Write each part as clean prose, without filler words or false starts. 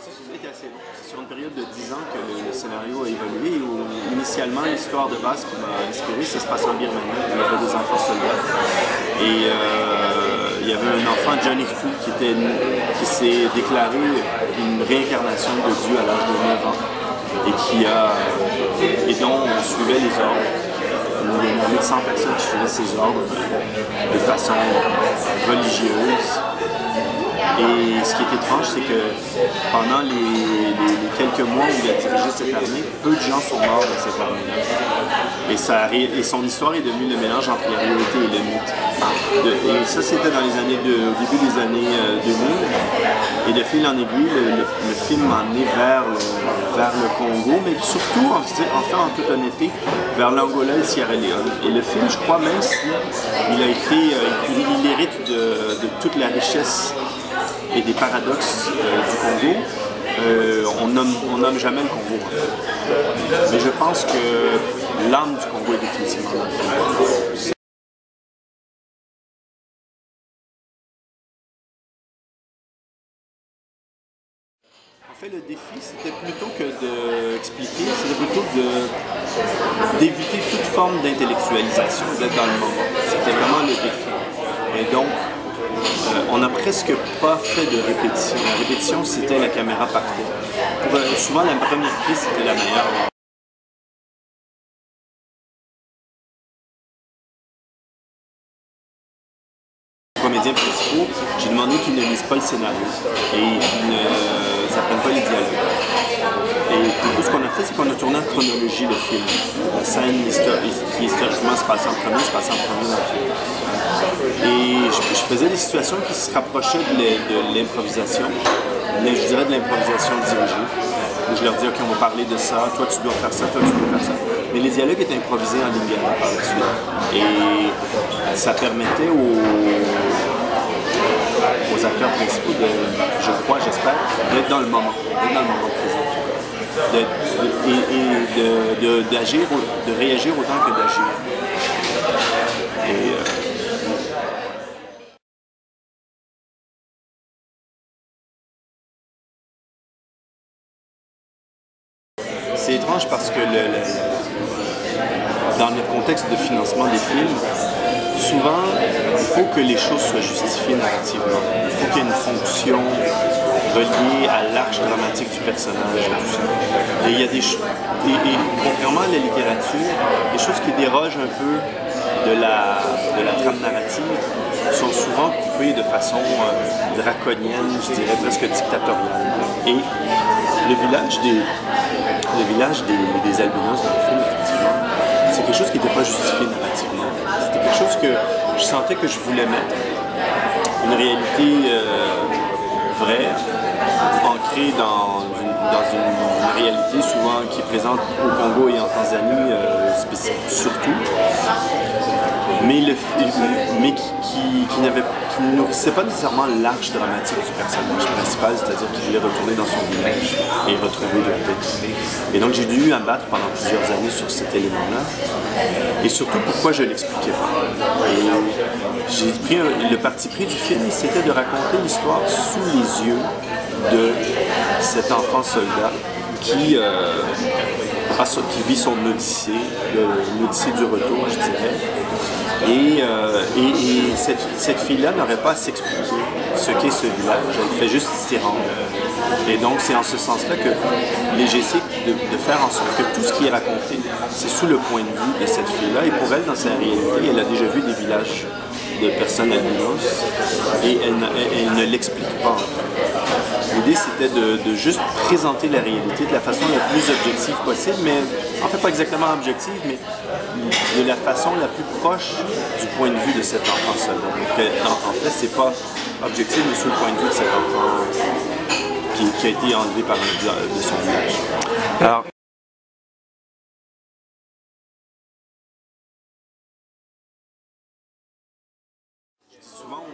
processus est assez long. C'est sur une période de 10 ans que le scénario a évolué. Initialement, l'histoire de base qui m'a inspiré, ça se passe en Birmanie. Il y avait des enfants soldats. Et il y avait un enfant, Johnny Fu, qui s'est déclaré une réincarnation de Dieu à l'âge de 9 ans. Et dont on suivait les ordres. Il y avait 100 personnes qui suivaient ces ordres de façon religieuse. Et ce qui est étrange, c'est que pendant les quelques mois où il a dirigé cette armée, peu de gens sont morts dans cette armée-là. Et son histoire est devenue le mélange entre la réalité et le mythe. Et ça, c'était dans les années au début des années 2000. Et de fil en aiguille, le film m'a emmené vers le Congo, mais surtout, en toute honnêteté, vers l'Angola et le Sierra Leone. Et le film, je crois, même s'il il hérite de toute la richesse et des paradoxes du Congo, on nomme jamais le Congo. Mais je pense que l'âme du Congo est définitivement dans le film. En fait, le défi, c'était plutôt que d'expliquer, c'était plutôt d'éviter toute forme d'intellectualisation, d'être dans le moment. C'était vraiment le défi. Et donc, on n'a presque pas fait de répétition. La répétition, c'était la caméra partait. Souvent, la première prise, c'était la meilleure. Les comédiens principaux, j'ai demandé qu'ils ne lisent pas le scénario et qu'ils ne s'apprennent pas les dialogues. Et tout ce qu'on a fait, c'est qu'on a tourné en chronologie le film. La scène qui historiquement se passait en premier, se passait en premier dans le film. Et je faisais des situations qui se rapprochaient de l'improvisation, mais je dirais de l'improvisation dirigée. Donc je leur dis, OK, on va parler de ça, toi tu dois faire ça, toi tu dois faire ça. Mais les dialogues étaient improvisés en lingala par la suite. Et ça permettait aux acteurs principaux je crois, j'espère, d'être dans le moment, présent. D'agir, de réagir autant que d'agir. C'est étrange parce que dans le contexte de financement des films, souvent, il faut que les choses soient justifiées narrativement. Il faut qu'il y ait une fonction reliée à l'arche dramatique du personnage et tout ça. Et il y a et contrairement à la littérature, des choses qui dérogent un peu de la trame narrative sont souvent coupées de façon draconienne, je dirais presque dictatoriale. Et le village des albinos dans le film, effectivement, c'est quelque chose qui n'était pas justifié narrativement. C'était quelque chose que je sentais que je voulais mettre. Une réalité vraie, ancrée dans une réalité souvent qui est présente au Congo et en Tanzanie surtout, mais qui ne nourrissait pas nécessairement l'arche dramatique du personnage principal, c'est-à-dire qu'il voulait retourner dans son village et retrouver la paix. Et donc j'ai dû me battre pendant plusieurs années sur cet élément-là, et surtout pourquoi je l'expliquais pas. Et j'ai pris le parti pris du film, c'était de raconter l'histoire sous les yeux de cet enfant soldat qui vit son odyssée, l'odyssée du retour, je dirais. Et cette fille-là n'aurait pas à s'expliquer ce qu'est ce village, elle fait juste s'y rendre. Et donc c'est en ce sens-là que j'essaie de faire en sorte que tout ce qui est raconté, c'est sous le point de vue de cette fille-là. Et pour elle, dans sa réalité, elle a déjà vu des villages de personnes albinos et elle ne l'explique pas. L'idée, c'était de juste présenter la réalité de la façon la plus objective possible, mais en fait pas exactement objective, mais de la façon la plus proche du point de vue de cet enfant seul. Donc, en fait, c'est pas objectif, mais sous le point de vue de cet enfant qui a été enlevé par de son village. Alors, souvent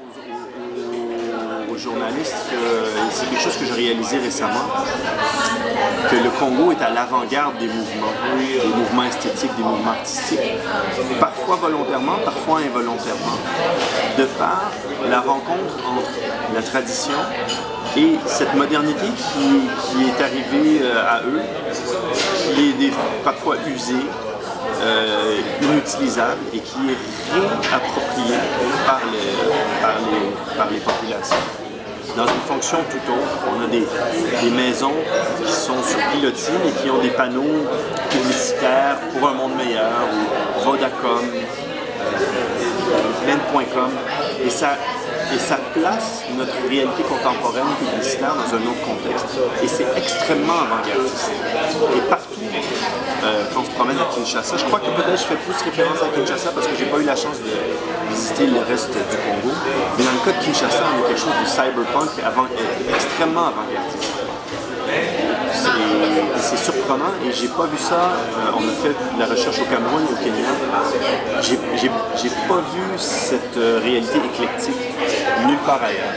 aux journalistes que c'est quelque chose que j'ai réalisé récemment, que le Congo est à l'avant-garde des mouvements esthétiques, des mouvements artistiques, parfois volontairement, parfois involontairement, de par la rencontre entre la tradition Et cette modernité qui est arrivée à eux, qui est parfois usée, inutilisable et qui est réappropriée par les populations. Dans une fonction tout autre, on a des maisons qui sont sur pilotine et qui ont des panneaux publicitaires pour un monde meilleur, ou Vodacom, plein.com, et ça place notre réalité contemporaine publicitaire dans un autre contexte. Et c'est extrêmement avant-gardiste. Et partout, quand on se promène à Kinshasa, je crois que peut-être je fais plus référence à Kinshasa parce que j'ai pas eu la chance de visiter le reste du Congo. Mais dans le cas de Kinshasa, on a quelque chose du cyberpunk extrêmement avant-gardiste. C'est surprenant et j'ai pas vu ça. On a fait de la recherche au Cameroun et au Kenya. J'ai pas vu cette réalité éclectique nulle part ailleurs.